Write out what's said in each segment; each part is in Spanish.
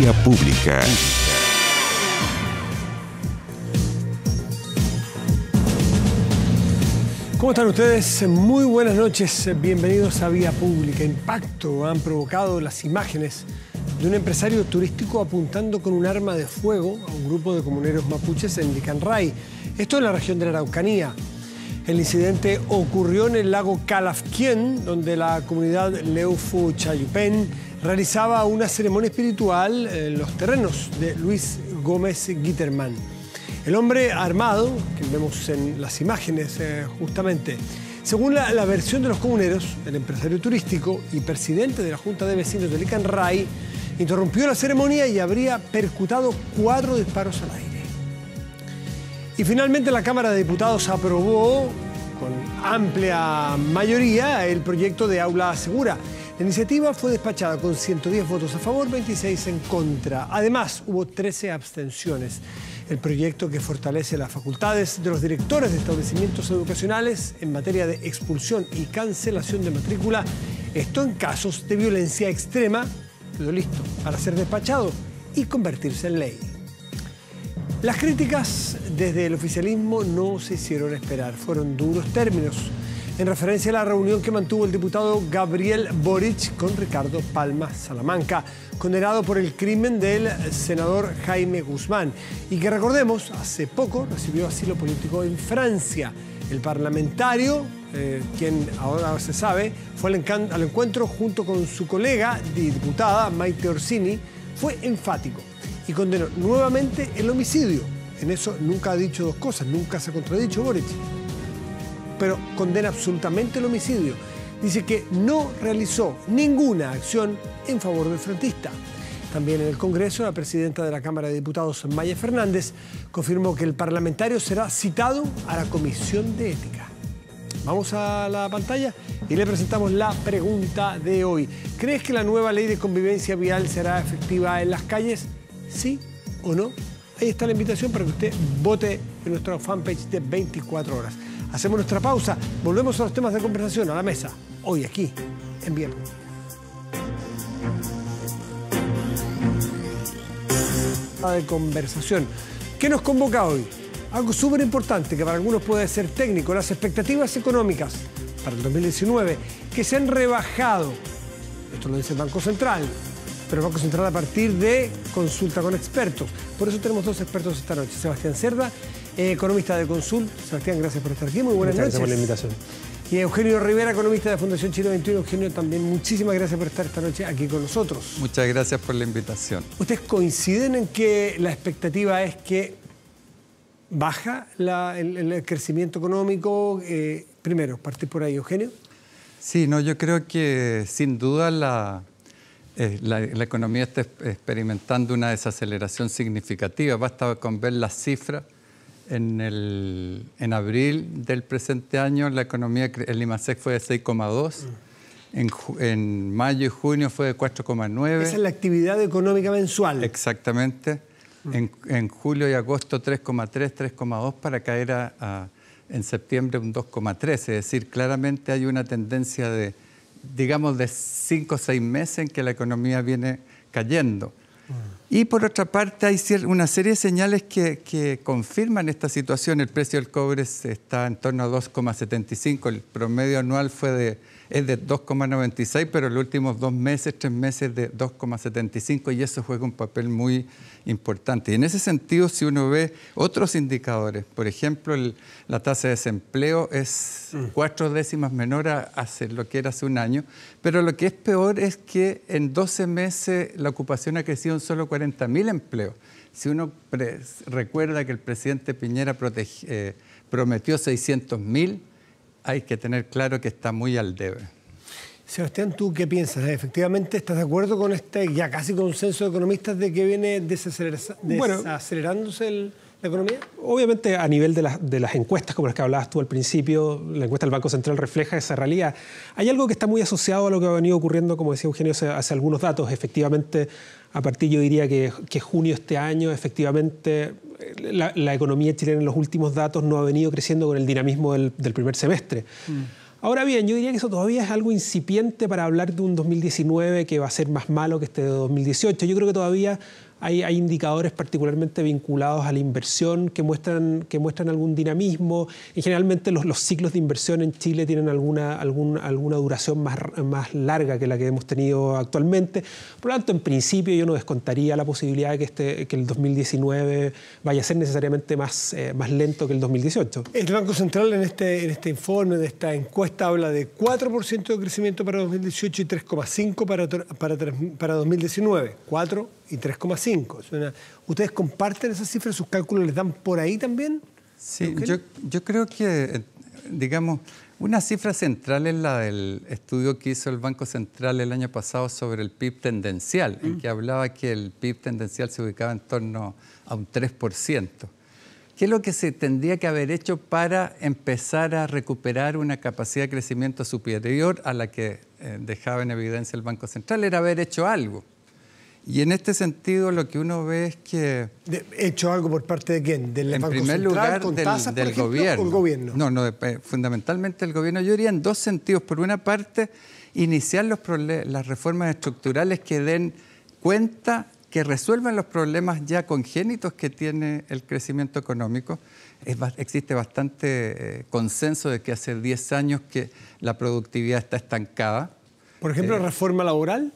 Vía Pública. ¿Cómo están ustedes? Muy buenas noches, bienvenidos a Vía Pública. Impacto han provocado las imágenes de un empresario turístico apuntando con un arma de fuego a un grupo de comuneros mapuches en Licanray, esto en la región de la Araucanía. El incidente ocurrió en el lago Calafquén, donde la comunidad Leufu Chayupén realizaba una ceremonia espiritual en los terrenos de Luis Gómez Guiterman. El hombre armado, que vemos en las imágenes justamente, según la versión de los comuneros, el empresario turístico y presidente de la Junta de Vecinos de Licanray, interrumpió la ceremonia y habría percutado 4 disparos al aire. Y finalmente la Cámara de Diputados aprobó con amplia mayoría el proyecto de aula segura. La iniciativa fue despachada con 110 votos a favor, 26 en contra. Además, hubo 13 abstenciones. El proyecto que fortalece las facultades de los directores de establecimientos educacionales en materia de expulsión y cancelación de matrícula, esto en casos de violencia extrema, quedó listo para ser despachado y convertirse en ley. Las críticas desde el oficialismo no se hicieron esperar, fueron duros términos, en referencia a la reunión que mantuvo el diputado Gabriel Boric con Ricardo Palma Salamanca, condenado por el crimen del senador Jaime Guzmán, y que, recordemos, hace poco recibió asilo político en Francia. El parlamentario, quien ahora se sabe, fue al encuentro junto con su colega diputada Maite Orsini, fue enfático y condenó nuevamente el homicidio. En eso nunca ha dicho dos cosas, nunca se ha contradicho Boric, pero condena absolutamente el homicidio. Dice que no realizó ninguna acción en favor del frentista. También en el Congreso, la presidenta de la Cámara de Diputados, Maya Fernández, confirmó que el parlamentario será citado a la Comisión de Ética. Vamos a la pantalla y le presentamos la pregunta de hoy. ¿Crees que la nueva ley de convivencia vial será efectiva en las calles? ¿Sí o no? Ahí está la invitación para que usted vote en nuestra fanpage de 24 horas. Hacemos nuestra pausa, volvemos a los temas de conversación, a la mesa, hoy aquí, en Vía Pública. De conversación. ¿Qué nos convoca hoy? Algo súper importante que para algunos puede ser técnico, las expectativas económicas para el 2019 que se han rebajado. Esto lo dice el Banco Central, pero el Banco Central a partir de consulta con expertos. Por eso tenemos 2 expertos esta noche. Sebastián Cerda, economista de Consul. Sebastián, gracias por estar aquí. Muy buenas noches. Gracias por la invitación. Y Eugenio Rivera, economista de Fundación Chile 21. Eugenio, también muchísimas gracias por estar esta noche aquí con nosotros. Muchas gracias por la invitación. ¿Ustedes coinciden en que la expectativa es que baja el crecimiento económico? Primero, partir por ahí, Eugenio. Sí, no, yo creo que sin duda la economía está experimentando una desaceleración significativa. Basta con ver las cifras. En abril del presente año la economía, el IMASEC fue de 6,2, en mayo y junio fue de 4,9. Esa es la actividad económica mensual. Exactamente. En julio y agosto 3,3, 3,2 para caer en septiembre un 2,3. Es decir, claramente hay una tendencia de, digamos, de 5 o 6 meses en que la economía viene cayendo. Y por otra parte hay una serie de señales que confirman esta situación. El precio del cobre está en torno a 2,75, el promedio anual es de 2,96, pero los últimos 2 meses, 3 meses de 2,75 y eso juega un papel muy importante. Y en ese sentido, si uno ve otros indicadores, por ejemplo, la tasa de desempleo es 4 décimas menor a lo que era hace un año, pero lo que es peor es que en 12 meses la ocupación ha crecido en solo 40.000 empleos. Si uno recuerda que el presidente Piñera prometió 600.000, hay que tener claro que está muy al debe. Sebastián, ¿tú qué piensas? ¿Efectivamente estás de acuerdo con este ya casi consenso de economistas de que viene desacelerándose la economía? Obviamente a nivel de las encuestas, como las que hablabas tú al principio, la encuesta del Banco Central refleja esa realidad. Hay algo que está muy asociado a lo que ha venido ocurriendo, como decía Eugenio, hace algunos datos. Efectivamente, a partir yo diría que junio de este año, efectivamente, la economía chilena en los últimos datos no ha venido creciendo con el dinamismo del primer semestre. Ahora bien, yo diría que eso todavía es algo incipiente para hablar de un 2019 que va a ser más malo que este de 2018. Yo creo que todavía hay indicadores particularmente vinculados a la inversión que muestran algún dinamismo. Y generalmente los ciclos de inversión en Chile tienen alguna duración más larga que la que hemos tenido actualmente. Por lo tanto, en principio yo no descontaría la posibilidad de que el 2019 vaya a ser necesariamente más lento que el 2018. El Banco Central en este informe, de esta encuesta, habla de 4% de crecimiento para 2018 y 3,5% para 2019. 4 y 3,5. ¿Ustedes comparten esas cifras? ¿Sus cálculos les dan por ahí también? Sí, yo creo que, digamos, una cifra central es la del estudio que hizo el Banco Central el año pasado sobre el PIB tendencial, en que hablaba que el PIB tendencial se ubicaba en torno a un 3%. ¿Qué es lo que se tendría que haber hecho para empezar a recuperar una capacidad de crecimiento superior a la que dejaba en evidencia el Banco Central? Era haber hecho algo. Y en este sentido lo que uno ve es que... ¿Hecho algo por parte de quién? ¿Del Banco Central, en primer lugar, con tasas, del por ejemplo, gobierno. ¿o el gobierno? No, fundamentalmente el gobierno. Yo diría en dos sentidos. Por una parte, iniciar las reformas estructurales que den cuenta, que resuelvan los problemas ya congénitos que tiene el crecimiento económico. Existe bastante consenso de que hace 10 años que la productividad está estancada. Por ejemplo, reforma laboral.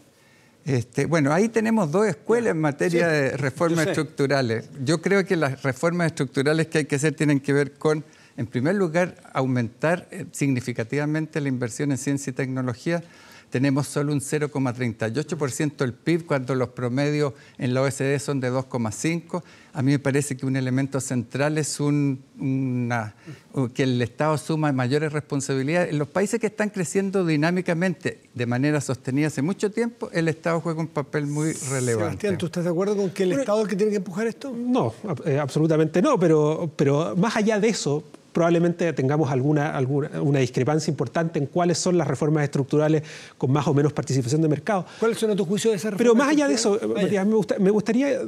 Bueno, ahí tenemos dos escuelas en materia de reformas estructurales. Yo creo que las reformas estructurales que hay que hacer tienen que ver con, en primer lugar, aumentar significativamente la inversión en ciencia y tecnología. Tenemos solo un 0,38% del PIB cuando los promedios en la OECD son de 2,5%. A mí me parece que un elemento central es que el Estado asuma mayores responsabilidades. En los países que están creciendo dinámicamente de manera sostenida hace mucho tiempo, el Estado juega un papel muy relevante. Sebastián, ¿tú estás de acuerdo con que el Estado es el que tiene que empujar esto? No, absolutamente no, pero más allá de eso, probablemente tengamos una discrepancia importante en cuáles son las reformas estructurales con más o menos participación de mercado. ¿Cuáles son a tu juicio de esas reformas? Pero más allá de eso, Matías, me gustaría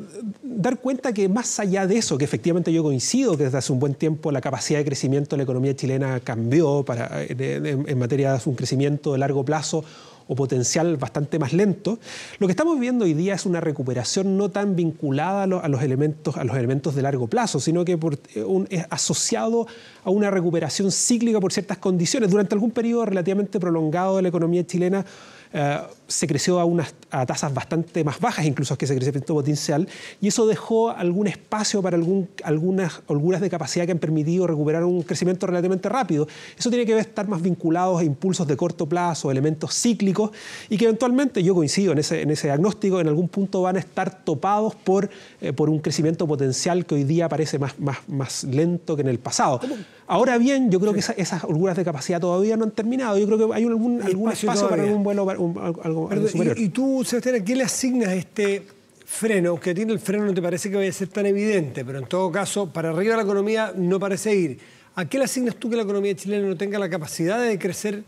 dar cuenta que más allá de eso, que efectivamente yo coincido que desde hace un buen tiempo la capacidad de crecimiento de la economía chilena cambió en materia de un crecimiento de largo plazo o potencial bastante más lento. Lo que estamos viendo hoy día es una recuperación no tan vinculada a los elementos de largo plazo, sino que es asociado a una recuperación cíclica por ciertas condiciones. Durante algún periodo relativamente prolongado de la economía chilena se creció a tasas bastante más bajas incluso que ese crecimiento potencial, y eso dejó algún espacio para algunas holguras de capacidad que han permitido recuperar un crecimiento relativamente rápido. Eso tiene que estar más vinculado a impulsos de corto plazo, elementos cíclicos, y que eventualmente, yo coincido en ese diagnóstico, en algún punto van a estar topados por un crecimiento potencial que hoy día parece más lento que en el pasado. Ahora bien, yo creo que esas holguras de capacidad todavía no han terminado. Yo creo que hay algún espacio para algún vuelo algo superior. Y tú, Sebastián, ¿a qué le asignas este freno? Que a ti el freno no te parece que vaya a ser tan evidente, pero en todo caso, para arriba la economía no parece ir. ¿A qué le asignas tú que la economía chilena no tenga la capacidad de crecer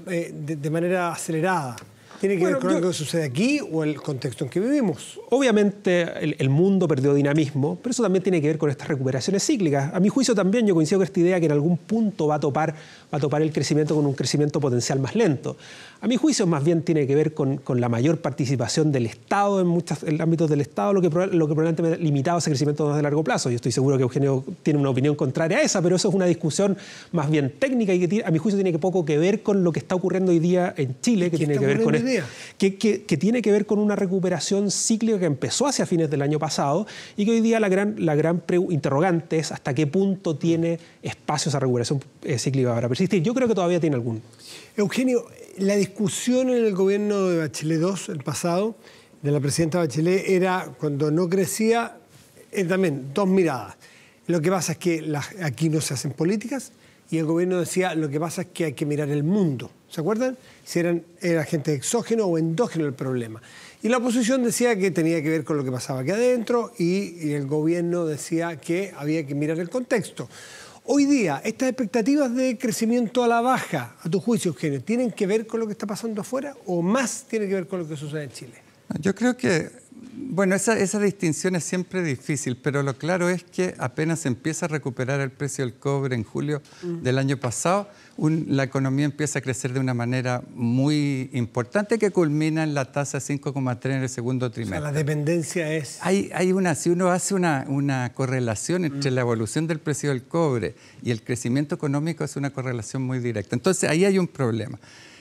de manera acelerada? ¿Tiene que ver con algo que sucede aquí o el contexto en que vivimos? Obviamente el mundo perdió dinamismo, pero eso también tiene que ver con estas recuperaciones cíclicas. A mi juicio también yo coincido con esta idea que en algún punto va a topar el crecimiento con un crecimiento potencial más lento. A mi juicio más bien tiene que ver con la mayor participación del Estado en ámbitos del Estado, lo que probablemente ha limitado ese crecimiento más de largo plazo. Yo estoy seguro que Eugenio tiene una opinión contraria a esa, pero eso es una discusión más bien técnica y que a mi juicio tiene poco que ver con lo que está ocurriendo hoy día en Chile, que tiene que ver con que tiene que ver con una recuperación cíclica que empezó hacia fines del año pasado y que hoy día la gran interrogante es hasta qué punto tiene espacio esa recuperación cíclica para persistir. Yo creo que todavía tiene algún. Eugenio, la discusión en el gobierno de Bachelet II, el pasado, de la presidenta Bachelet, era cuando no crecía, también dos miradas. Lo que pasa es que aquí no se hacen políticas y el gobierno decía lo que pasa es que hay que mirar el mundo. ¿Se acuerdan? Si era gente exógeno o endógeno el problema. Y la oposición decía que tenía que ver con lo que pasaba aquí adentro y el gobierno decía que había que mirar el contexto. Hoy día, estas expectativas de crecimiento a la baja, a tu juicio, Eugenio, ¿tienen que ver con lo que está pasando afuera o más tienen que ver con lo que sucede en Chile? Yo creo que Bueno, esa distinción es siempre difícil, pero lo claro es que apenas empieza a recuperar el precio del cobre en julio del año pasado, la economía empieza a crecer de una manera muy importante que culmina en la tasa 5,3 en el segundo trimestre. O sea, la dependencia es... Si uno hace una correlación entre la evolución del precio del cobre y el crecimiento económico, es una correlación muy directa. Entonces, ahí hay un problema.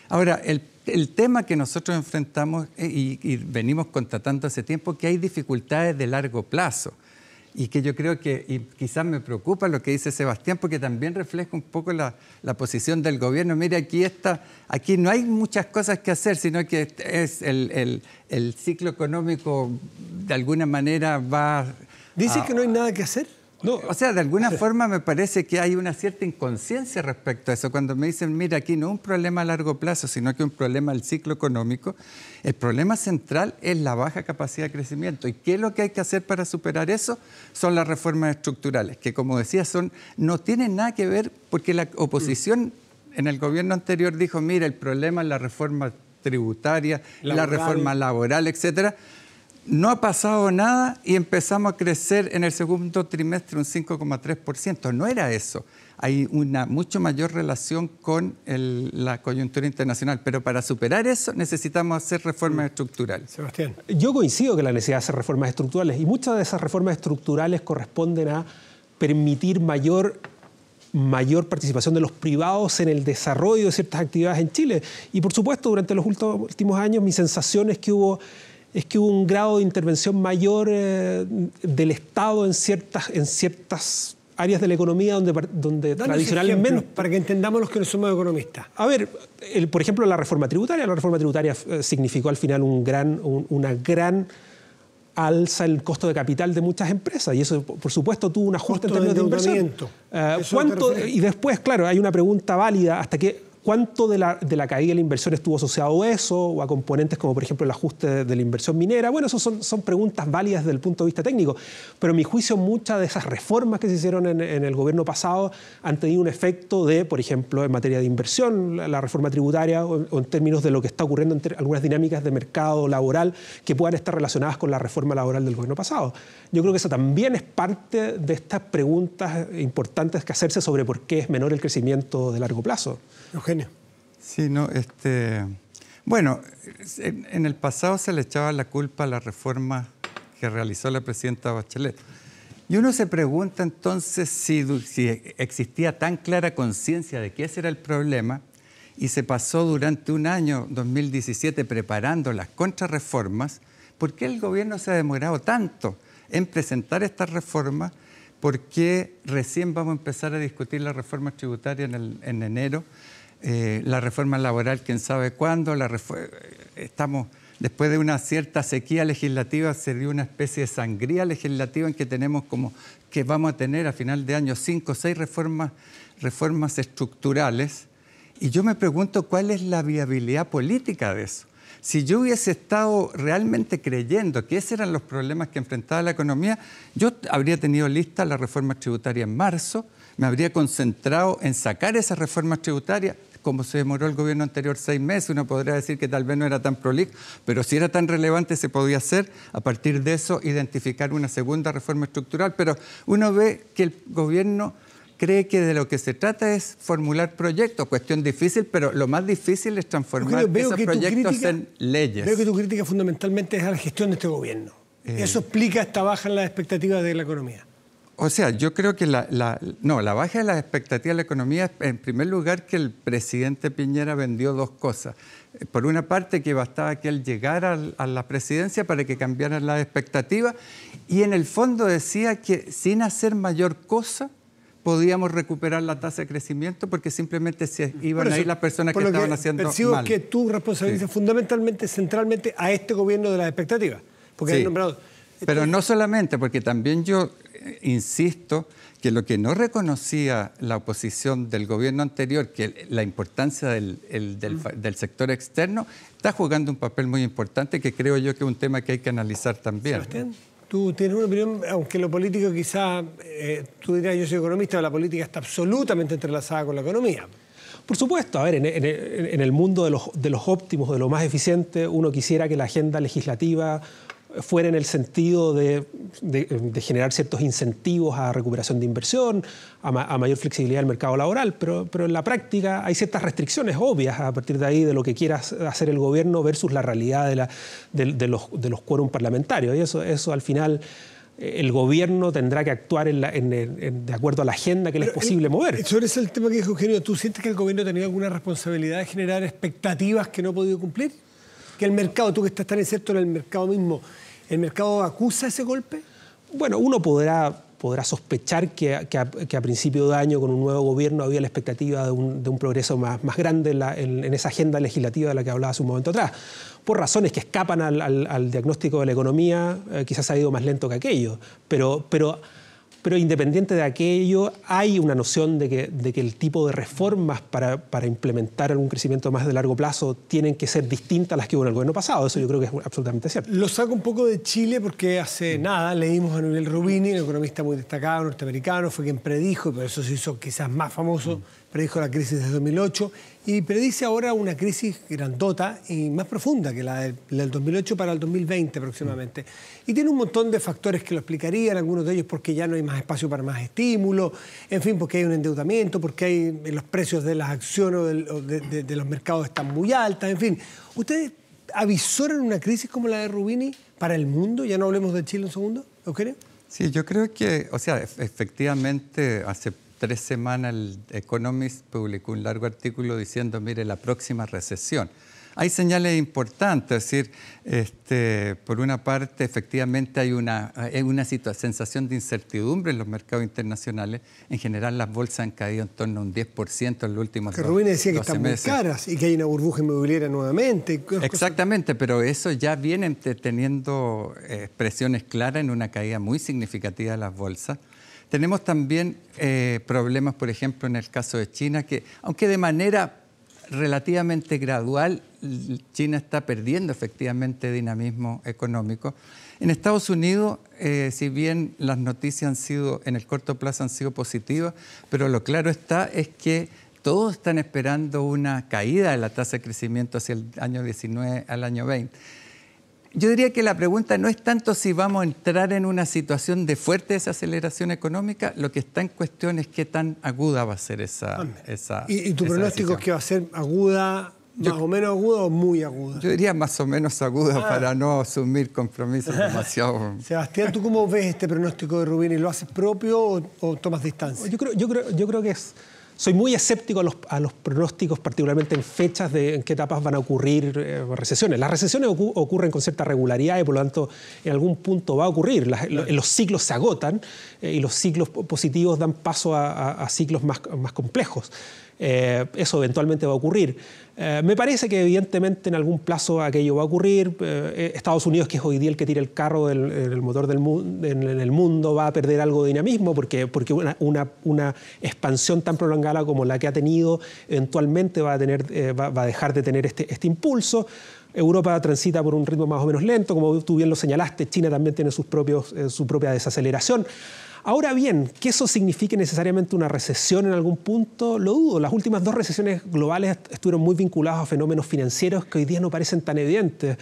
Ahora, el tema que nosotros enfrentamos y venimos constatando hace tiempo, que hay dificultades de largo plazo y que yo creo que, y quizás me preocupa lo que dice Sebastián, porque también refleja un poco la posición del gobierno. Mire, aquí no hay muchas cosas que hacer, sino que es el ciclo económico de alguna manera va... ¿Dice que no hay nada que hacer? No, o sea, de alguna forma me parece que hay una cierta inconsciencia respecto a eso. Cuando me dicen, mira, aquí no es un problema a largo plazo, sino que es un problema del ciclo económico, el problema central es la baja capacidad de crecimiento. ¿Y qué es lo que hay que hacer para superar eso? Son las reformas estructurales, que como decía, no tienen nada que ver, porque la oposición en el gobierno anterior dijo, mira, el problema es la reforma tributaria, la reforma laboral, etcétera. No ha pasado nada y empezamos a crecer en el segundo trimestre un 5,3%. No era eso. Hay una mucho mayor relación con la coyuntura internacional. Pero para superar eso necesitamos hacer reformas estructurales. Sebastián. Yo coincido que la necesidad de hacer reformas estructurales, y muchas de esas reformas estructurales corresponden a permitir mayor participación de los privados en el desarrollo de ciertas actividades en Chile. Y por supuesto, durante los últimos años mi sensación es que hubo un grado de intervención mayor del Estado en ciertas áreas de la economía donde tradicionalmente... Ejemplos para que entendamos los que no somos economistas. A ver, por ejemplo, la reforma tributaria significó al final una gran alza en el costo de capital de muchas empresas, y eso, por supuesto, tuvo un ajuste en términos de inversión. Y después, claro, hay una pregunta válida, ¿cuánto de la caída de la inversión estuvo asociado a eso o a componentes como, por ejemplo, el ajuste de la inversión minera? Bueno, esas son preguntas válidas desde el punto de vista técnico, pero a mi juicio muchas de esas reformas que se hicieron en el gobierno pasado han tenido un efecto por ejemplo, en materia de inversión, la reforma tributaria o en términos de lo que está ocurriendo en algunas dinámicas de mercado laboral que puedan estar relacionadas con la reforma laboral del gobierno pasado. Yo creo que eso también es parte de estas preguntas importantes que hacerse sobre por qué es menor el crecimiento de largo plazo. Eugenio. Sí, bueno, en el pasado se le echaba la culpa a la reforma que realizó la presidenta Bachelet. Y uno se pregunta entonces si existía tan clara conciencia de que ese era el problema y se pasó durante un año, 2017, preparando las contrarreformas. ¿Por qué el gobierno se ha demorado tanto en presentar estas reformas? ¿Por qué recién vamos a empezar a discutir la reforma tributaria en enero? La reforma laboral, quién sabe cuándo. Estamos después de una cierta sequía legislativa, se dio una especie de sangría legislativa en que tenemos que vamos a tener a final de año 5 o 6 reformas estructurales. Y yo me pregunto cuál es la viabilidad política de eso. Si yo hubiese estado realmente creyendo que esos eran los problemas que enfrentaba la economía, yo habría tenido lista la reforma tributaria en marzo, me habría concentrado en sacar esas reformas tributarias. Como se demoró el gobierno anterior 6 meses, uno podría decir que tal vez no era tan prolijo, pero si era tan relevante se podía hacer. A partir de eso, identificar una segunda reforma estructural. Pero uno ve que el gobierno cree que de lo que se trata es formular proyectos, cuestión difícil, pero lo más difícil es transformar esos proyectos en leyes. Veo que tu crítica fundamentalmente es a la gestión de este gobierno. ¿Eso explica esta baja en las expectativas de la economía? O sea, yo creo que la baja de las expectativas de la economía es, en primer lugar, que el presidente Piñera vendió 2 cosas. Por una parte, que bastaba que él llegara a la presidencia para que cambiaran las expectativas, y en el fondo decía que sin hacer mayor cosa podíamos recuperar la tasa de crecimiento porque simplemente se iban a ir las personas que estaban haciendo mal. Percibo que tú responsabilizas fundamentalmente, centralmente a este gobierno de las expectativas. Porque hay nombrado... Pero no solamente, porque también yo insisto que lo que no reconocía la oposición del gobierno anterior, que la importancia del sector externo, está jugando un papel muy importante que creo yo que es un tema que hay que analizar también. Sebastián, tú tienes una opinión, aunque lo político quizá, tú dirás yo soy economista, pero la política está absolutamente entrelazada con la economía. Por supuesto, a ver, en el mundo de los óptimos, de lo más eficiente, uno quisiera que la agenda legislativa fuera en el sentido de generar ciertos incentivos a recuperación de inversión, a mayor flexibilidad del mercado laboral, pero en la práctica hay ciertas restricciones obvias a partir de ahí de lo que quiera hacer el gobierno versus la realidad de los quórum parlamentarios. Y eso al final el gobierno tendrá que actuar de acuerdo a la agenda que le es posible mover. Sobre ese el tema que dijo Eugenio, ¿tú sientes que el gobierno ha tenido alguna responsabilidad de generar expectativas que no ha podido cumplir? Que el mercado, tú que estás tan inserto en el mercado mismo, ¿el mercado acusa ese golpe? Bueno, uno podrá sospechar que a principio de año, con un nuevo gobierno, había la expectativa de un progreso más grande en esa agenda legislativa de la que hablaba hace un momento atrás. Por razones que escapan al diagnóstico de la economía, quizás ha ido más lento que aquello. Pero independiente de aquello, hay una noción de que el tipo de reformas para implementar algún crecimiento más de largo plazo tienen que ser distintas a las que hubo en el gobierno pasado. Eso yo creo que es absolutamente cierto. Lo saco un poco de Chile porque hace nada leímos a Nouriel Roubini, un economista muy destacado norteamericano, fue quien predijo, y por eso se hizo quizás más famoso, predijo la crisis de 2008 y predice ahora una crisis grandota y más profunda que la del 2008 para el 2020 aproximadamente. Y tiene un montón de factores que lo explicarían, algunos de ellos porque ya no hay más espacio para más estímulo, en fin, porque hay un endeudamiento, porque los precios de las acciones o de los mercados están muy altas, en fin. ¿Ustedes avisoran una crisis como la de Roubini para el mundo? Ya no hablemos de Chile un segundo, ¿Eugenio? Sí, yo creo que, efectivamente, hace 3 semanas el Economist publicó un largo artículo diciendo, mire, la próxima recesión. Hay señales importantes, es decir, por una parte, efectivamente hay una sensación de incertidumbre en los mercados internacionales. En general, las bolsas han caído en torno a un 10% en los últimos 12 meses. Roubini decía que están muy caras y que hay una burbuja inmobiliaria nuevamente. Exactamente, pero eso ya viene teniendo expresiones claras en una caída muy significativa de las bolsas. Tenemos también problemas, por ejemplo, en el caso de China, que aunque de manera relativamente gradual, China está perdiendo efectivamente dinamismo económico. En Estados Unidos, si bien las noticias en el corto plazo han sido positivas, pero lo claro está es que todos están esperando una caída de la tasa de crecimiento hacia el año 19 al año 20. Yo diría que la pregunta no es tanto si vamos a entrar en una situación de fuerte desaceleración económica, lo que está en cuestión es qué tan aguda va a ser esa ¿Y tu pronóstico es que va a ser aguda, más o menos aguda o muy aguda? Yo diría más o menos aguda para no asumir compromisos demasiado. Sebastián, ¿tú cómo ves este pronóstico de Roubini? ¿Lo haces propio o tomas distancia? Yo creo que soy muy escéptico a los pronósticos, particularmente en fechas en qué etapas van a ocurrir recesiones. Las recesiones ocurren con cierta regularidad y por lo tanto en algún punto va a ocurrir. Los ciclos se agotan y los ciclos positivos dan paso a ciclos más complejos. Eso eventualmente va a ocurrir. Me parece que evidentemente en algún plazo aquello va a ocurrir. Estados Unidos, que es hoy día el que tira el carro del motor en el mundo, va a perder algo de dinamismo porque una expansión tan prolongada como la que ha tenido eventualmente va a dejar de tener este impulso. Europa transita por un ritmo más o menos lento, como tú bien lo señalaste. China también tiene su propia desaceleración. Ahora bien, que eso signifique necesariamente una recesión en algún punto, lo dudo. Las últimas 2 recesiones globales estuvieron muy vinculadas a fenómenos financieros que hoy día no parecen tan evidentes.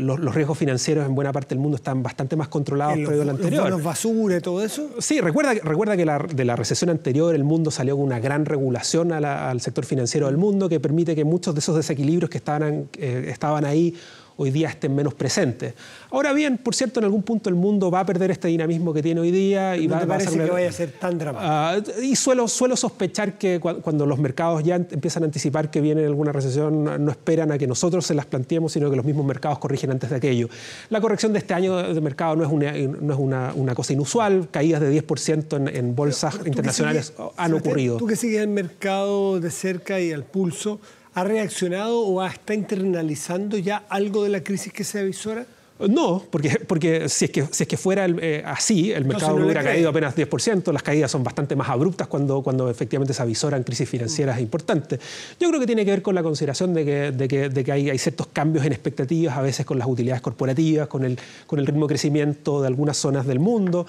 Los riesgos financieros en buena parte del mundo están bastante más controlados que el anterior. ¿Los basura y todo eso? Sí, recuerda que de la recesión anterior el mundo salió con una gran regulación al sector financiero del mundo que permite que muchos de esos desequilibrios que estaban ahí hoy día estén menos presentes. Ahora bien, por cierto, en algún punto el mundo va a perder este dinamismo que tiene hoy día. Y ¿No te parece que vaya a ser tan dramático? Y suelo sospechar que cuando los mercados ya empiezan a anticipar que viene alguna recesión, no esperan a que nosotros se las planteemos, sino que los mismos mercados corrigen antes de aquello. La corrección de este año de mercado no es una cosa inusual. Caídas de 10% en bolsas internacionales han ocurrido. Tú que sigues el mercado de cerca y al pulso, ¿ha reaccionado o está internalizando ya algo de la crisis que se avisora? No, porque si es que fuera así, el mercado no hubiera caído apenas 10%. Las caídas son bastante más abruptas cuando efectivamente se avisoran crisis financieras importantes. Yo creo que tiene que ver con la consideración de que hay ciertos cambios en expectativas, a veces con las utilidades corporativas, con el ritmo de crecimiento de algunas zonas del mundo.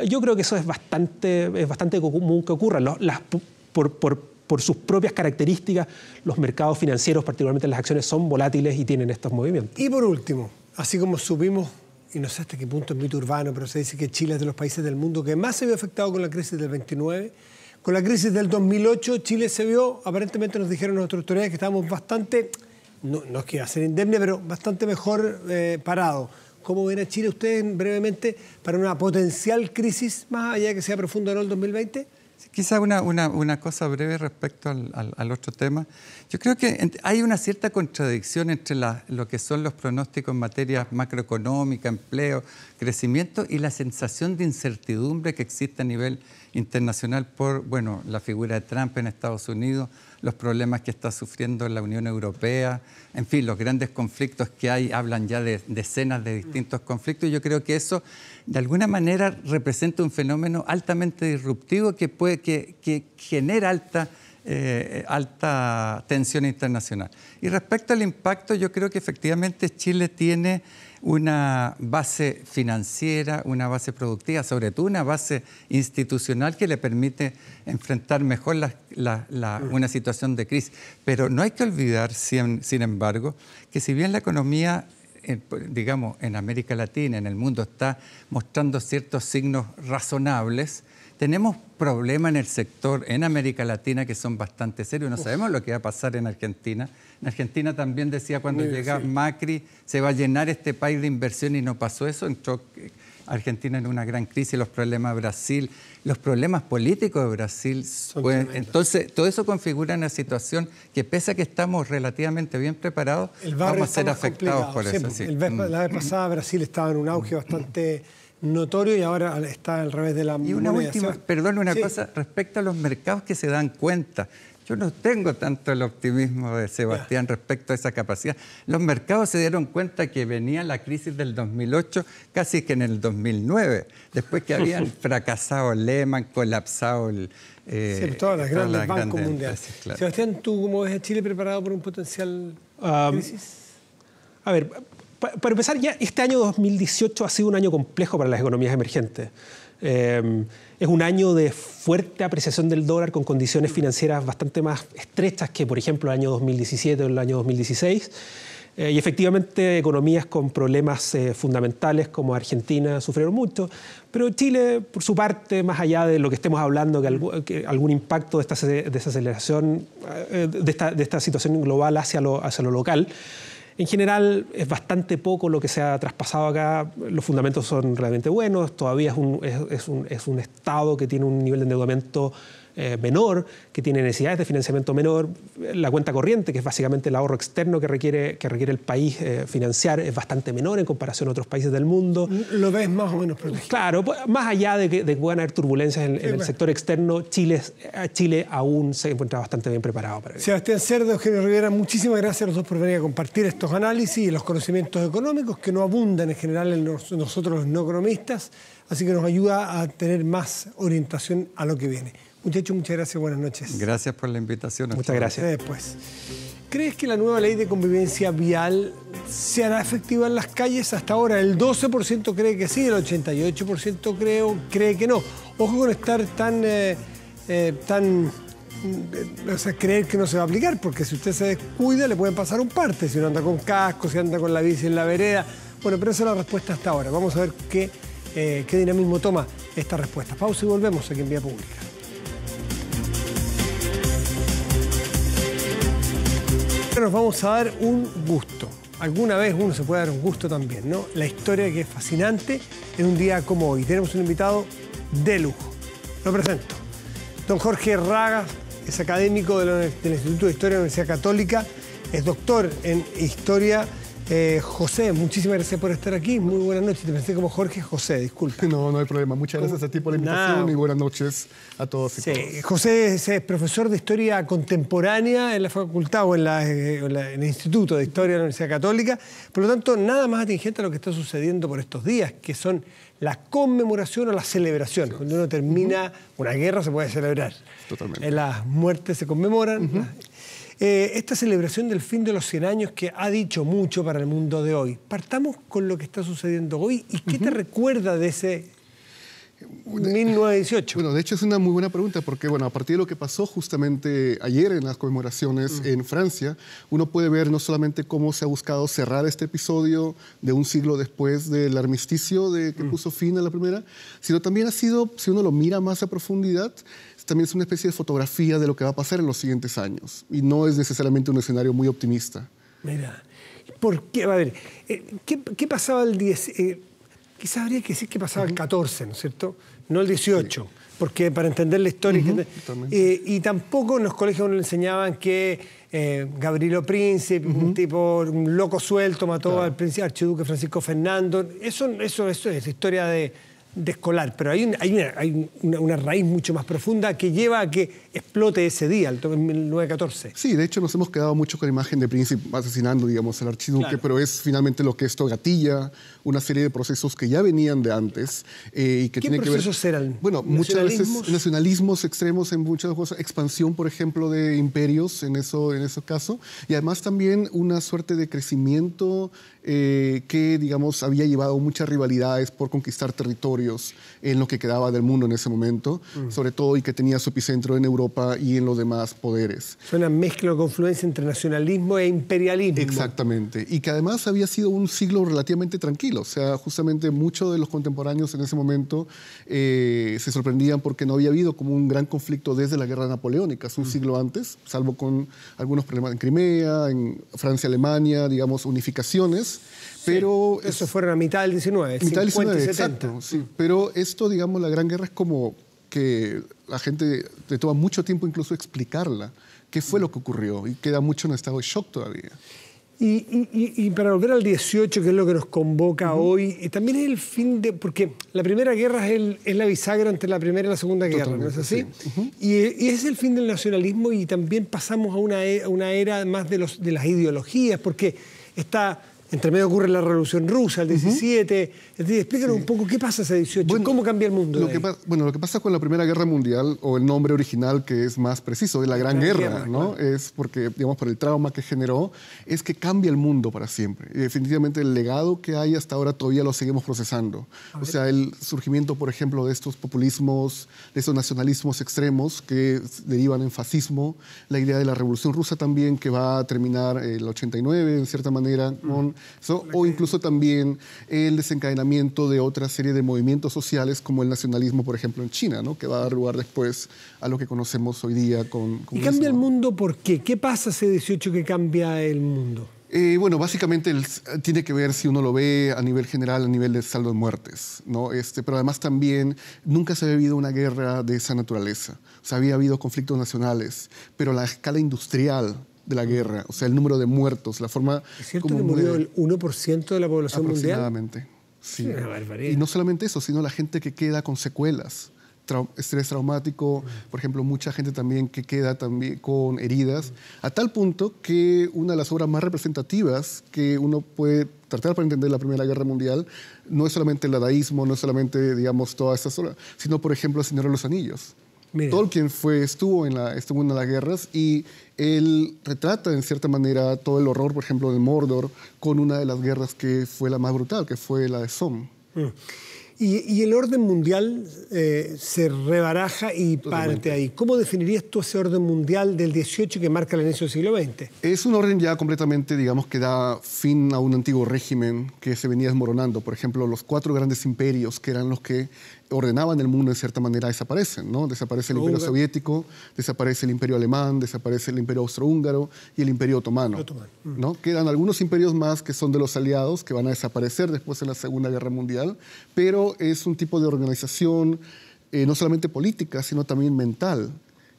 Yo creo que eso es bastante común que ocurra. Por sus propias características, los mercados financieros, particularmente las acciones, son volátiles y tienen estos movimientos. Y por último, así como supimos y no sé hasta qué punto es mito urbano, pero se dice que Chile es de los países del mundo que más se vio afectado con la crisis del 29. Con la crisis del 2008, Chile se vio, aparentemente nos dijeron nuestras autoridades que estábamos bastante, no es que iba a ser indemne, pero bastante mejor parado. ¿Cómo ven a Chile ustedes brevemente para una potencial crisis más allá de que sea profunda o no el 2020? Quizá una cosa breve respecto al otro tema. Yo creo que hay una cierta contradicción entre lo que son los pronósticos en materia macroeconómica, empleo, crecimiento y la sensación de incertidumbre que existe a nivel internacional por la figura de Trump en Estados Unidos, los problemas que está sufriendo la Unión Europea, en fin, los grandes conflictos que hay, hablan ya de decenas de distintos conflictos. Y yo creo que eso, de alguna manera, representa un fenómeno altamente disruptivo que genera alta tensión internacional. Y respecto al impacto, yo creo que efectivamente Chile tiene una base financiera, una base productiva, sobre todo una base institucional que le permite enfrentar mejor una situación de crisis. Pero no hay que olvidar, sin embargo, que si bien la economía, digamos, en América Latina, en el mundo, está mostrando ciertos signos razonables, tenemos problemas en el sector en América Latina que son bastante serios. No sabemos lo que va a pasar en Argentina. En Argentina también decía cuando llega Macri, se va a llenar este país de inversión y no pasó eso. Entró Argentina en una gran crisis, los problemas de Brasil, los problemas políticos de Brasil. Entonces, todo eso configura una situación que pese a que estamos relativamente bien preparados, vamos a ser afectados por eso. Sí. La vez pasada Brasil estaba en un auge bastante notorio y ahora está al revés de la moneda. Y una última, cosa, respecto a los mercados que se dan cuenta. Yo no tengo tanto el optimismo de Sebastián respecto a esa capacidad. Los mercados se dieron cuenta que venía la crisis del 2008 casi que en el 2009, después que habían fracasado Lehman, colapsado todas las grandes bancos mundiales. Claro. Sebastián, ¿tú cómo ves a Chile preparado por un potencial crisis? A ver, para empezar, ya este año 2018 ha sido un año complejo para las economías emergentes. Es un año de fuerte apreciación del dólar con condiciones financieras bastante más estrechas que, por ejemplo, el año 2017 o el año 2016. Y efectivamente, economías con problemas fundamentales como Argentina sufrieron mucho. Pero Chile, por su parte, más allá de lo que estemos hablando, que algún impacto de esta aceleración, de esta situación global hacia lo local, en general es bastante poco lo que se ha traspasado acá, los fundamentos son realmente buenos, todavía es un Estado que tiene un nivel de endeudamiento menor, que tiene necesidades de financiamiento menor, la cuenta corriente, que es básicamente el ahorro externo que requiere el país financiar, es bastante menor en comparación a otros países del mundo. ¿Lo ves más o menos protegido? Claro, más allá de que puedan haber turbulencias en el sector externo, Chile aún se encuentra bastante bien preparado para eso. Sebastián Cerda, Eugenio Rivera, muchísimas gracias a los dos por venir a compartir estos análisis y los conocimientos económicos que no abundan en general en nosotros los no economistas, así que nos ayuda a tener más orientación a lo que viene. Muchachos, muchas gracias, buenas noches. Gracias por la invitación. Muchas gracias. Después. ¿Crees que la nueva ley de convivencia vial se hará efectiva en las calles? Hasta ahora el 12% cree que sí, el 88% cree que no. Ojo con estar creer que no se va a aplicar, porque si usted se descuida le pueden pasar un parte, si uno anda con casco, si anda con la bici en la vereda. Bueno, pero esa es la respuesta hasta ahora. Vamos a ver qué dinamismo toma esta respuesta. Pausa y volvemos aquí en Vía Pública. Nos vamos a dar un gusto. Alguna vez uno se puede dar un gusto también, ¿no? La historia que es fascinante en un día como hoy. Tenemos un invitado de lujo. Lo presento. Don Jorge Raga es académico del Instituto de Historia de la Universidad Católica, es doctor en Historia. José, muchísimas gracias por estar aquí. Muy buenas noches. Te pensé como Jorge José, disculpa. No hay problema. Muchas gracias a ti por la invitación y buenas noches a todos y todas. José es profesor de Historia Contemporánea en la facultad o en el Instituto de Historia de la Universidad Católica. Por lo tanto, nada más atingente a lo que está sucediendo por estos días, que son la conmemoración o la celebración. Sí. Cuando uno termina una guerra se puede celebrar. Totalmente. Las muertes se conmemoran. Esta celebración del fin de los 100 años que ha dicho mucho para el mundo de hoy. Partamos con lo que está sucediendo hoy. ¿Y qué te recuerda de ese 1918. Bueno, de hecho es una muy buena pregunta porque, bueno, a partir de lo que pasó justamente ayer en las conmemoraciones en Francia, uno puede ver no solamente cómo se ha buscado cerrar este episodio de un siglo después del armisticio que puso fin a la primera, sino también ha sido, si uno lo mira más a profundidad, también es una especie de fotografía de lo que va a pasar en los siguientes años. Y no es necesariamente un escenario muy optimista. Mira, ¿por qué? A ver, ¿qué pasaba el 10? Quizás habría que decir que pasaba el 14, ¿no es cierto? No el 18, sí. Porque para entender la historia... y tampoco en los colegios nos enseñaban que Gabrielo Príncipe, un loco suelto, mató al archiduque Francisco Fernando. Eso es historia de escolar, pero hay una raíz mucho más profunda que lleva a que explote ese día, el 1914. Sí, de hecho nos hemos quedado mucho con la imagen de Príncipe asesinando, digamos, al archiduque, pero es finalmente lo que esto gatilla, una serie de procesos que ya venían de antes. Y que ¿Qué procesos eran? Bueno, muchas veces nacionalismos extremos en muchas cosas, expansión, por ejemplo, de imperios en ese caso, y además también una suerte de crecimiento que, digamos, había llevado muchas rivalidades por conquistar territorios en lo que quedaba del mundo en ese momento, sobre todo, y que tenía su epicentro en Europa y en los demás poderes. Es una mezcla o confluencia entre nacionalismo e imperialismo. Exactamente, y que además había sido un siglo relativamente tranquilo, o sea, justamente muchos de los contemporáneos en ese momento se sorprendían porque no había habido como un gran conflicto desde la guerra napoleónica, un siglo antes, salvo con algunos problemas en Crimea, en Francia, Alemania, digamos, unificaciones. Pero eso fueron a mitad del 19, mitad del 50 19, y 70. exacto, sí. Pero esto, digamos, la Gran Guerra es como que la gente le toma mucho tiempo incluso explicarla, qué fue lo que ocurrió, y queda mucho en estado de shock todavía. Y para volver al 18, que es lo que nos convoca hoy, también es el fin de... Porque la Primera Guerra es la bisagra entre la Primera y la Segunda Guerra, ¿no es así? Sí. Y es el fin del nacionalismo, y también pasamos a una era más de las ideologías, porque está... Entre medio ocurre la Revolución Rusa, el 17. Explícanos un poco qué pasa ese 18, bueno, cómo cambia el mundo. Lo que pasa con la Primera Guerra Mundial, o el nombre original que es más preciso, de la Gran Guerra, ¿no? Claro. Es porque, digamos, por el trauma que generó, es que cambia el mundo para siempre. Y definitivamente el legado que hay hasta ahora todavía lo seguimos procesando. O sea, el surgimiento, por ejemplo, de estos populismos, de estos nacionalismos extremos que derivan en fascismo, la idea de la Revolución Rusa también, que va a terminar el 89, en cierta manera, con... o incluso también el desencadenamiento de otra serie de movimientos sociales como el nacionalismo, por ejemplo, en China, ¿no? Que va a dar lugar después a lo que conocemos hoy día con ¿Y cambia el mundo por qué? ¿Qué pasa ese 18 que cambia el mundo? Bueno, básicamente tiene que ver, si uno lo ve a nivel general, a nivel de saldo de muertes, ¿no? Pero además también nunca se había habido una guerra de esa naturaleza. O sea, había habido conflictos nacionales, pero la escala industrial de la guerra, o sea, el número de muertos, la forma... ¿Es cierto que murió el 1% de la población mundial? Aproximadamente, sí. Una barbaridad. Y no solamente eso, sino la gente que queda con secuelas, estrés traumático, por ejemplo, mucha gente también que queda también con heridas, a tal punto que una de las obras más representativas que uno puede tratar para entender la Primera Guerra Mundial no es solamente el dadaísmo, no es solamente, digamos, todas estas obras, sino, por ejemplo, El Señor de los Anillos. Mira. Tolkien estuvo en una de las guerras y él retrata, en cierta manera, todo el horror, por ejemplo, de Mordor, con una de las guerras que fue la más brutal, que fue la de Somme. Y el orden mundial se rebaraja y parte ahí. ¿Cómo definirías tú ese orden mundial del 18 que marca el inicio del siglo XX? Es un orden ya completamente, digamos, que da fin a un antiguo régimen que se venía desmoronando. Por ejemplo, los 4 grandes imperios, que eran los que ordenaban el mundo, en cierta manera, desaparecen, ¿no? Desaparece el Imperio Soviético, desaparece el Imperio Alemán, desaparece el Imperio Austrohúngaro y el Imperio Otomano, ¿no? Quedan algunos imperios más que son de los aliados, que van a desaparecer después de la Segunda Guerra Mundial, pero es un tipo de organización no solamente política, sino también mental,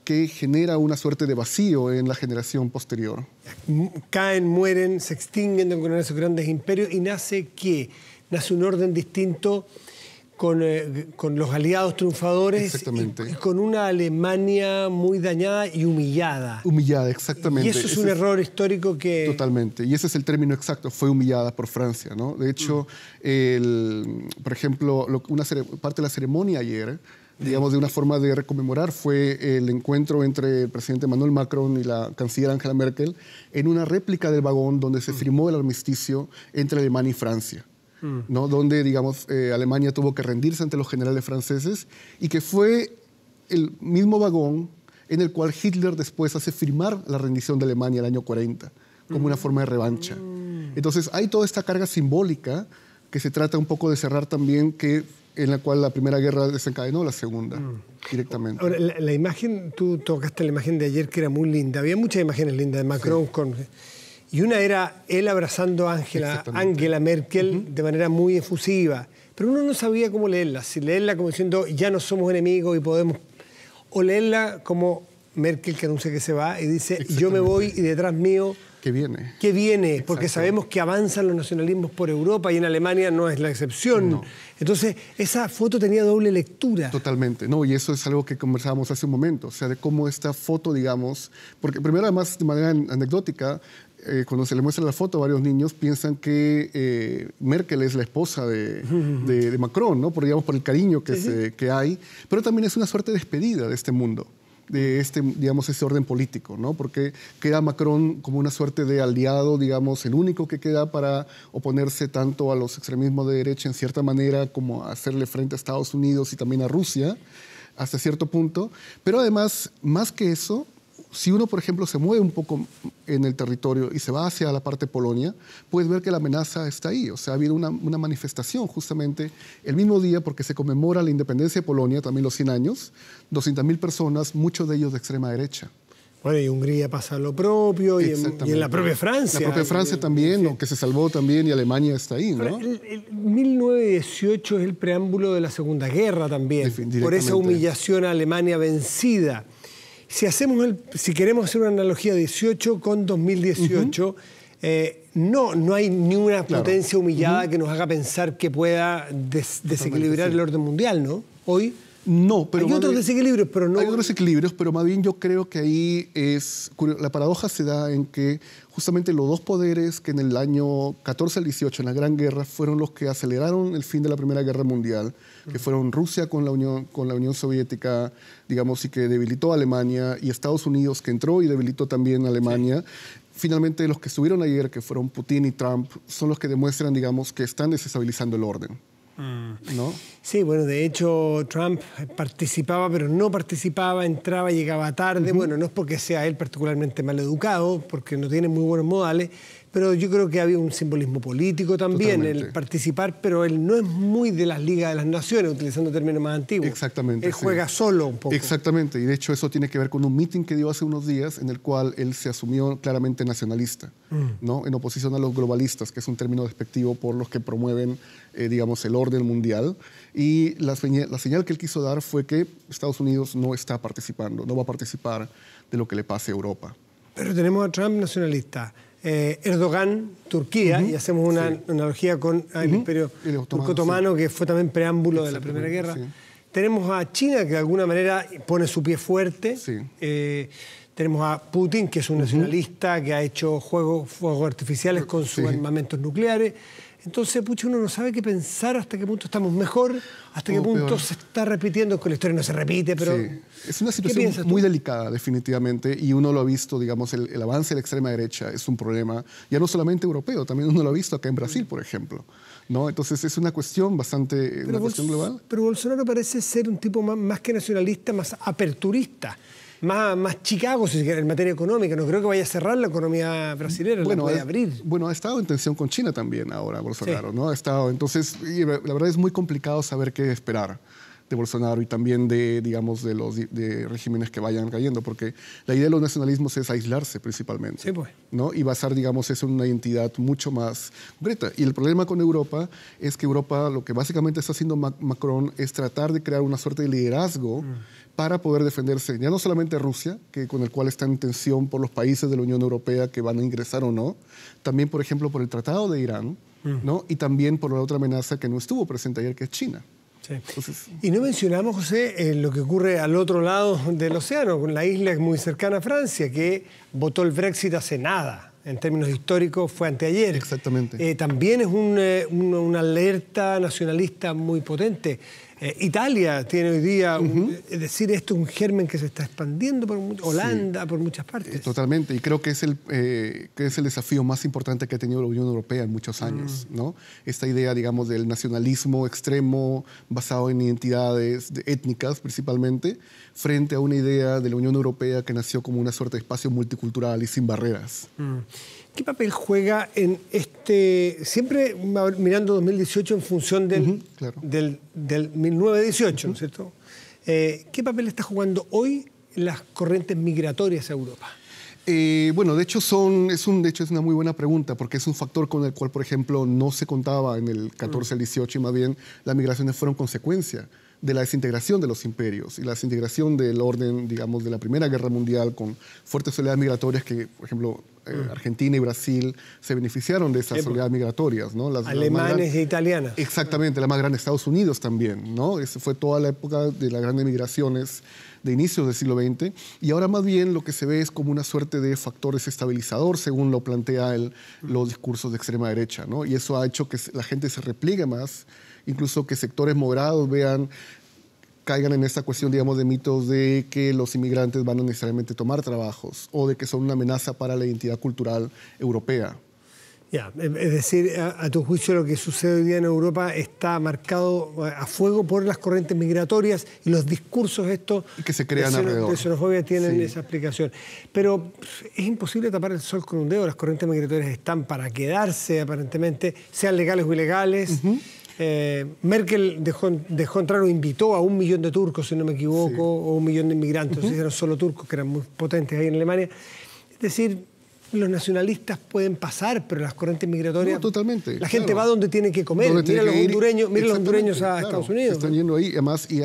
que genera una suerte de vacío en la generación posterior. Caen, mueren, se extinguen con esos grandes imperios y nace ¿qué? Nace un orden distinto con los aliados triunfadores y con una Alemania muy dañada y humillada. Humillada, exactamente. Y eso es un error histórico que... Totalmente. Y ese es el término exacto. Fue humillada por Francia, ¿no? De hecho, por ejemplo, parte de la ceremonia ayer, digamos, de una forma de reconmemorar, fue el encuentro entre el presidente Emmanuel Macron y la canciller Angela Merkel en una réplica del vagón donde se firmó el armisticio entre Alemania y Francia. ¿no? Donde, digamos, Alemania tuvo que rendirse ante los generales franceses y que fue el mismo vagón en el cual Hitler después hace firmar la rendición de Alemania el año 40 como una forma de revancha. Entonces hay toda esta carga simbólica que se trata un poco de cerrar también, en la cual la Primera Guerra desencadenó la Segunda directamente. Ahora, la imagen, tú tocaste la imagen de ayer que era muy linda. Había muchas imágenes lindas de Macron y una era él abrazando a Angela Merkel de manera muy efusiva. Pero uno no sabía cómo leerla. Si leerla como diciendo ya no somos enemigos y podemos... O leerla como Merkel que anuncia que se va y dice yo me voy y detrás mío... Que viene. Que viene, porque sabemos que avanzan los nacionalismos por Europa y en Alemania no es la excepción. No. Entonces, esa foto tenía doble lectura. Totalmente, no, y eso es algo que conversábamos hace un momento, o sea, de cómo esta foto, digamos, porque primero además de manera anecdótica, cuando se le muestra la foto a varios niños piensan que Merkel es la esposa de Macron, ¿no? Por el cariño que hay, pero también es una suerte de despedida de este mundo, de digamos, ese orden político, ¿no? Porque queda Macron como una suerte de aliado, digamos, el único que queda para oponerse tanto a los extremismos de derecha en cierta manera como a hacerle frente a Estados Unidos y también a Rusia hasta cierto punto. Pero además, más que eso, si uno, por ejemplo, se mueve un poco en el territorio y se va hacia la parte de Polonia, puedes ver que la amenaza está ahí. O sea, ha habido una manifestación justamente el mismo día porque se conmemora la independencia de Polonia, también los 100 años, 200.000 personas, muchos de ellos de extrema derecha. Bueno, y Hungría pasa lo propio, y en la propia Francia. La propia Francia también, que se salvó también, y Alemania está ahí, ¿no? El 1918 es el preámbulo de la Segunda Guerra también, por esa humillación a Alemania vencida. Si queremos hacer una analogía 18 con 2018, no hay ni una potencia humillada que nos haga pensar que pueda desequilibrar el orden mundial, ¿no? Hoy no, pero hay otros desequilibrios, pero no... Hay otros desequilibrios, pero más bien yo creo que ahí la paradoja se da en que justamente los dos poderes que en el año 14 al 18, en la Gran Guerra, fueron los que aceleraron el fin de la Primera Guerra Mundial, que fueron Rusia con la Unión Soviética, digamos, y que debilitó a Alemania, y Estados Unidos, que entró y debilitó también a Alemania. Sí. Finalmente, los que estuvieron ayer, que fueron Putin y Trump, son los que demuestran, digamos, que están desestabilizando el orden. ¿No? Sí, bueno, de hecho Trump participaba, pero no participaba, entraba, llegaba tarde. Bueno, no es porque sea él particularmente mal educado, porque no tiene muy buenos modales, pero yo creo que había un simbolismo político también, el participar, pero él no es muy de las ligas de las naciones, utilizando términos más antiguos. Exactamente. Él juega solo un poco. Exactamente, y de hecho eso tiene que ver con un meeting que dio hace unos días en el cual él se asumió claramente nacionalista, ¿no? En oposición a los globalistas, que es un término despectivo por los que promueven, digamos, el orden mundial. Y la señal que él quiso dar fue que Estados Unidos no está participando, no va a participar de lo que le pase a Europa. Pero tenemos a Trump nacionalista. Erdogan, Turquía, y hacemos una analogía con el Imperio Turco-Otomano, que fue también preámbulo de la Primera Guerra. Sí. Tenemos a China, que de alguna manera pone su pie fuerte. Sí. Tenemos a Putin, que es un nacionalista, que ha hecho fuegos artificiales con sus armamentos nucleares. Entonces, pucha, uno no sabe qué pensar, hasta qué punto estamos mejor, hasta qué punto peor. Se está repitiendo, con la historia no se repite, pero... Sí. Es una situación muy delicada, definitivamente, y uno lo ha visto, digamos, el avance de la extrema derecha es un problema, ya no solamente europeo, también uno lo ha visto acá en Brasil, por ejemplo, ¿no? Entonces es una cuestión bastante, una cuestión global. Pero Bolsonaro parece ser un tipo más que nacionalista, más aperturista. Más Chicago, si se quiere, en materia económica. No creo que vaya a cerrar la economía brasileña, la puede abrir. Bueno, ha estado en tensión con China también ahora Bolsonaro, ¿no? Ha estado, entonces, la verdad es muy complicado saber qué esperar de Bolsonaro y también digamos, de regímenes que vayan cayendo, porque la idea de los nacionalismos es aislarse principalmente, sí, pues. ¿no? Y basar, digamos, eso en una identidad mucho más concreta. Y el problema con Europa es que Europa, lo que básicamente está haciendo Macron es tratar de crear una suerte de liderazgo para poder defenderse, ya no solamente Rusia, con el cual está en tensión por los países de la Unión Europea que van a ingresar o no, también, por ejemplo, por el Tratado de Irán, ¿no? Y también por la otra amenaza que no estuvo presente ayer, que es China. Sí. Entonces, y no mencionamos, José, lo que ocurre al otro lado del océano, con la isla muy cercana a Francia, que votó el Brexit hace nada. En términos históricos fue anteayer. Exactamente. También es una alerta nacionalista muy potente. Italia tiene hoy día, es decir, esto es un germen que se está expandiendo por Holanda, por muchas partes. Totalmente, y creo que es el desafío más importante que ha tenido la Unión Europea en muchos años, ¿no? Esta idea, digamos, del nacionalismo extremo basado en identidades étnicas principalmente, frente a una idea de la Unión Europea que nació como una suerte de espacio multicultural y sin barreras. ¿Qué papel juega en siempre mirando 2018 en función del 1918, ¿no es cierto? ¿Qué papel está jugando hoy las corrientes migratorias a Europa? Bueno, de hecho es una muy buena pregunta, porque es un factor con el cual, por ejemplo, no se contaba en el 14 al 18, y más bien las migraciones fueron consecuencia de la desintegración de los imperios y la desintegración del orden, digamos, de la Primera Guerra Mundial, con fuertes oleadas migratorias que, por ejemplo, Argentina y Brasil se beneficiaron de esas oleadas migratorias, ¿no? Alemanes e italianas. Exactamente, la más grande, Estados Unidos también, ¿no? Esa fue toda la época de las grandes migraciones de inicios del siglo XX, y ahora más bien lo que se ve es como una suerte de factor desestabilizador, según lo plantea los discursos de extrema derecha, ¿no? Y eso ha hecho que la gente se repliegue más, incluso que sectores moderados caigan en esta cuestión, digamos, de mitos de que los inmigrantes van a necesariamente tomar trabajos o de que son una amenaza para la identidad cultural europea. Es decir, a tu juicio lo que sucede hoy día en Europa está marcado a fuego por las corrientes migratorias y los discursos estos que se crean alrededor. De xenofobia tienen esa explicación. Pero es imposible tapar el sol con un dedo. Las corrientes migratorias están para quedarse, aparentemente, sean legales o ilegales. Merkel dejó entrar o invitó a 1 millón de turcos, si no me equivoco, o 1 millón de inmigrantes, no sé si eran solo turcos, que eran muy potentes ahí en Alemania. Es decir, los nacionalistas pueden pasar, pero las corrientes migratorias... No, totalmente. La gente va donde tiene que comer. Mira los hondureños a Estados Unidos. Están yendo ahí. Además, y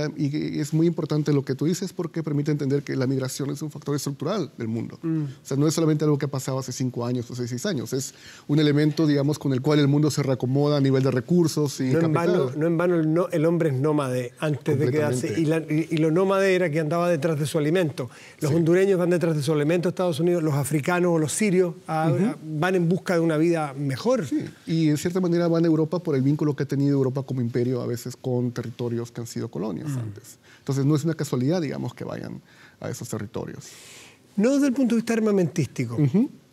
es muy importante lo que tú dices, porque permite entender que la migración es un factor estructural del mundo. O sea, no es solamente algo que ha pasado hace 5 años o hace 6 años. Es un elemento, digamos, con el cual el mundo se reacomoda a nivel de recursos y capital. No en vano el hombre es nómade antes de quedarse. Y lo nómade era que andaba detrás de su alimento. Los hondureños van detrás de su alimento a Estados Unidos, los africanos o los sirios van en busca de una vida mejor. Sí. Y en cierta manera van a Europa por el vínculo que ha tenido Europa como imperio a veces con territorios que han sido colonias antes. Entonces no es una casualidad, digamos, que vayan a esos territorios. No desde el punto de vista armamentístico,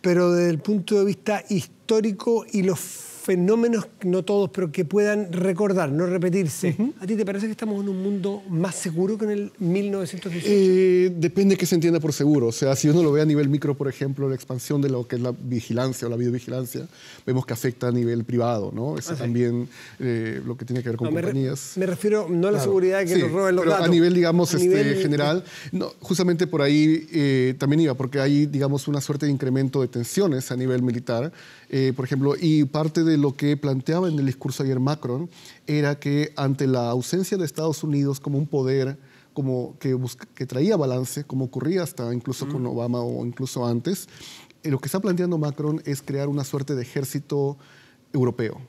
pero desde el punto de vista histórico y los fenómenos, no todos, pero que puedan recordar, no repetirse. ¿A ti te parece que estamos en un mundo más seguro que en el 1918? Depende de qué se entienda por seguro. O sea, si uno lo ve a nivel micro, por ejemplo, la expansión de lo que es la vigilancia o la videovigilancia, vemos que afecta a nivel privado, ¿no? Eso también lo que tiene que ver con compañías. Me refiero no a la seguridad de que nos roben los datos. A nivel, digamos, general, no, justamente por ahí también iba, porque hay, digamos, una suerte de incremento de tensiones a nivel militar. Por ejemplo, y parte de lo que planteaba en el discurso ayer Macron era que ante la ausencia de Estados Unidos como un poder como que traía balance, como ocurría hasta incluso con Obama o incluso antes, lo que está planteando Macron es crear una suerte de ejército europeo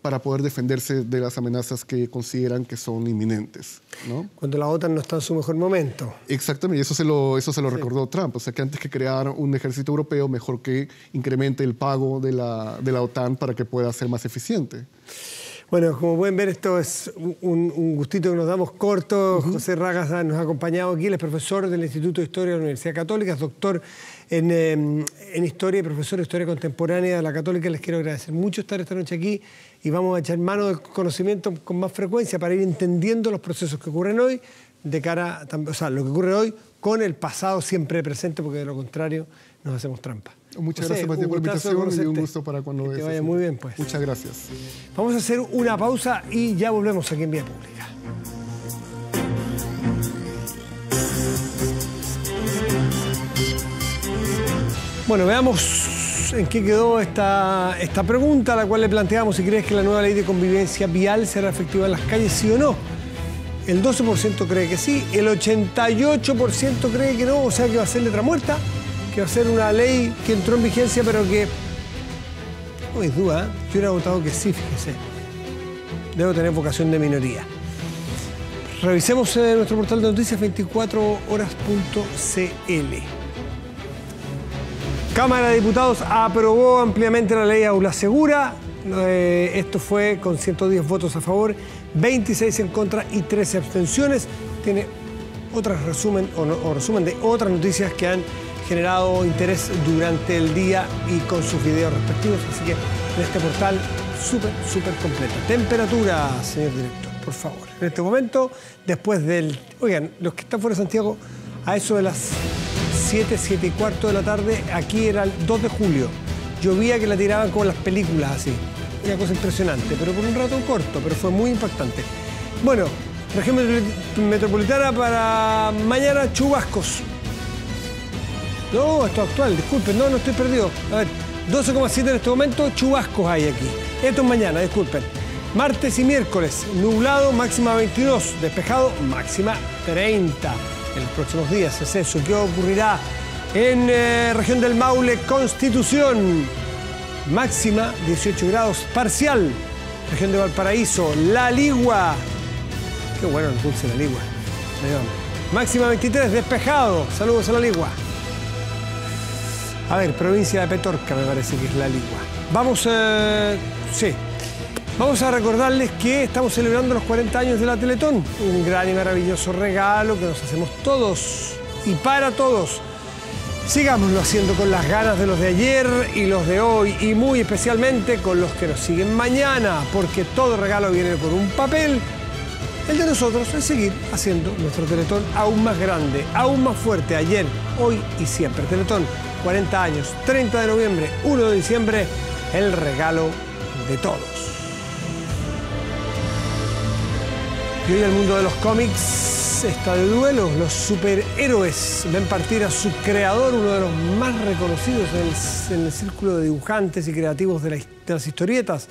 para poder defenderse de las amenazas que consideran que son inminentes, ¿no? Cuando la OTAN no está en su mejor momento. Exactamente, y eso se lo recordó Trump. O sea, que antes que crear un ejército europeo, mejor que incremente el pago de la OTAN para que pueda ser más eficiente. Bueno, como pueden ver, esto es un gustito que nos damos corto. José Ragas nos ha acompañado aquí, él es profesor del Instituto de Historia de la Universidad Católica, es doctor en Historia y profesor de Historia Contemporánea de la Católica. Les quiero agradecer mucho estar esta noche aquí y vamos a echar mano del conocimiento con más frecuencia para ir entendiendo los procesos que ocurren hoy de cara, o sea, lo que ocurre hoy con el pasado siempre presente, porque de lo contrario nos hacemos trampa. Muchas gracias, Matías, por la invitación y un gusto para cuando que vaya muy bien, pues. Muchas gracias. Vamos a hacer una pausa y ya volvemos aquí en Vía Pública. Bueno, veamos en qué quedó esta pregunta, a la cual le planteamos si crees que la nueva ley de convivencia vial será efectiva en las calles, sí o no. El 12% cree que sí, el 88% cree que no, o sea que va a ser letra muerta, que va a ser una ley que entró en vigencia, pero que no hay duda, yo hubiera votado que sí, fíjese. Debo tener vocación de minoría. Revisemos nuestro portal de noticias 24horas.cl. Cámara de Diputados aprobó ampliamente la ley Aula Segura. Esto fue con 110 votos a favor, 26 en contra y 13 abstenciones. Tiene resumen de otras noticias que han generado interés durante el día y con sus videos respectivos. Así que en este portal súper completa. Temperatura, señor director, por favor. En este momento, después del... Oigan, los que están fuera de Santiago, a eso de las 7 y cuarto de la tarde, aquí era el 2 de julio. Llovía que la tiraban como las películas, así. Una cosa impresionante, pero por un rato corto, pero fue muy impactante. Bueno, región metropolitana para mañana, chubascos. No, esto es actual, disculpen, no estoy perdido. A ver, 12,7 en este momento, chubascos hay aquí. Esto es mañana, disculpen. Martes y miércoles, nublado, máxima 22, despejado, máxima 30. En los próximos días es eso. ¿Qué ocurrirá en región del Maule, Constitución? Máxima 18 grados, parcial. Región de Valparaíso, La Ligua. Qué bueno el dulce de La Ligua. Máxima 23, despejado. Saludos a La Ligua. A ver, provincia de Petorca me parece que es La Ligua. Vamos a recordarles que estamos celebrando los 40 años de la Teletón. Un gran y maravilloso regalo que nos hacemos todos y para todos. Sigámoslo haciendo con las ganas de los de ayer y los de hoy, y muy especialmente con los que nos siguen mañana, porque todo regalo viene por un papel. El de nosotros es seguir haciendo nuestro Teletón aún más grande, aún más fuerte, ayer, hoy y siempre. Teletón, 40 años, 30 de noviembre, 1 de diciembre, el regalo de todos. Y hoy el mundo de los cómics está de duelo. Los superhéroes ven partir a su creador, uno de los más reconocidos en el círculo de dibujantes y creativos de las historietas.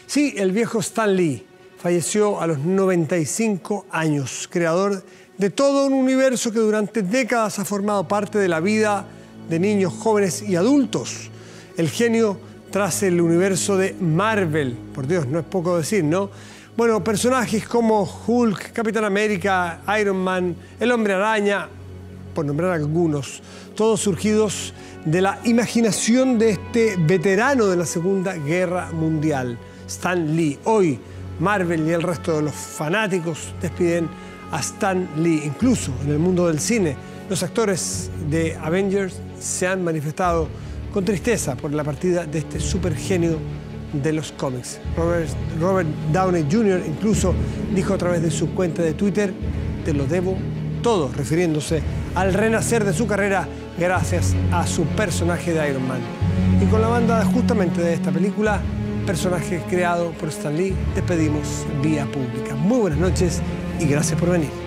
Sí, el viejo Stan Lee falleció a los 95 años, creador de todo un universo que durante décadas ha formado parte de la vida de niños, jóvenes y adultos. El genio tras el universo de Marvel. Por Dios, no es poco decir, ¿no? Bueno, personajes como Hulk, Capitán América, Iron Man, el Hombre Araña, por nombrar algunos, todos surgidos de la imaginación de este veterano de la Segunda Guerra Mundial, Stan Lee. Hoy, Marvel y el resto de los fanáticos despiden a Stan Lee. Incluso en el mundo del cine, los actores de Avengers se han manifestado con tristeza por la partida de este supergenio de los cómics. Robert Downey Jr. incluso dijo a través de su cuenta de Twitter: "Te lo debo todo", refiriéndose al renacer de su carrera gracias a su personaje de Iron Man. Y con la banda justamente de esta película, personaje creado por Stan Lee, despedimos Vía Pública. Muy buenas noches y gracias por venir.